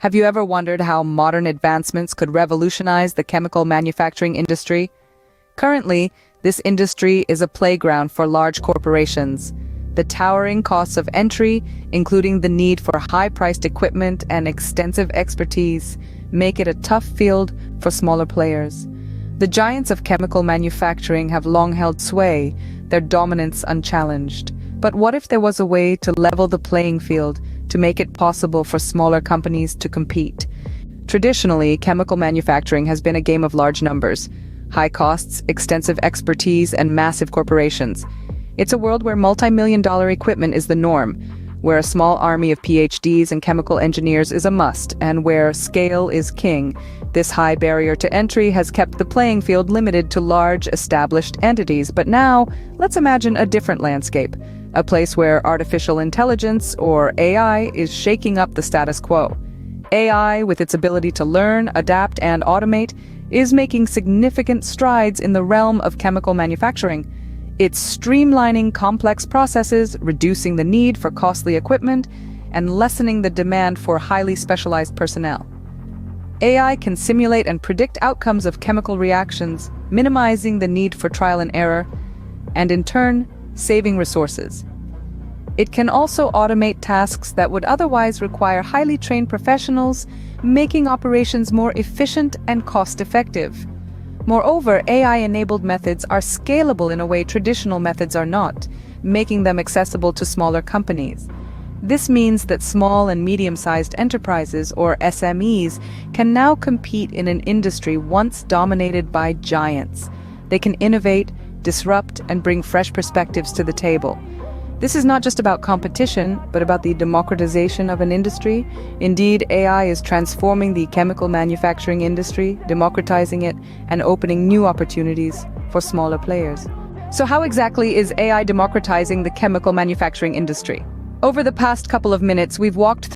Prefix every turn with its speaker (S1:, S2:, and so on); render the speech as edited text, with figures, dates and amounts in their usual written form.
S1: Have you ever wondered how modern advancements could revolutionize the chemical manufacturing industry? Currently, this industry is a playground for large corporations. The towering costs of entry, including the need for high-priced equipment and extensive expertise, make it a tough field for smaller players. The giants of chemical manufacturing have long held sway, their dominance unchallenged. But what if there was a way to level the playing field, to make it possible for smaller companies to compete? Traditionally, chemical manufacturing has been a game of large numbers, high costs, extensive expertise, and massive corporations. It's a world where multi-million-dollar equipment is the norm, where a small army of PhDs and chemical engineers is a must, and where scale is king. This high barrier to entry has kept the playing field limited to large, established entities. But now, let's imagine a different landscape, a place where artificial intelligence, or AI, is shaking up the status quo. AI, with its ability to learn, adapt, and automate, is making significant strides in the realm of chemical manufacturing. It's streamlining complex processes, reducing the need for costly equipment, and lessening the demand for highly specialized personnel. AI can simulate and predict outcomes of chemical reactions, minimizing the need for trial and error, and in turn, saving resources. It can also automate tasks that would otherwise require highly trained professionals, making operations more efficient and cost-effective. Moreover, AI-enabled methods are scalable in a way traditional methods are not, making them accessible to smaller companies. This means that small and medium-sized enterprises, or SMEs, can now compete in an industry once dominated by giants. They can innovate, disrupt, and bring fresh perspectives to the table. This is not just about competition, but about the democratization of an industry. Indeed, AI is transforming the chemical manufacturing industry, democratizing it, and opening new opportunities for smaller players. So how exactly is AI democratizing the chemical manufacturing industry? Over the past couple of minutes, we've walked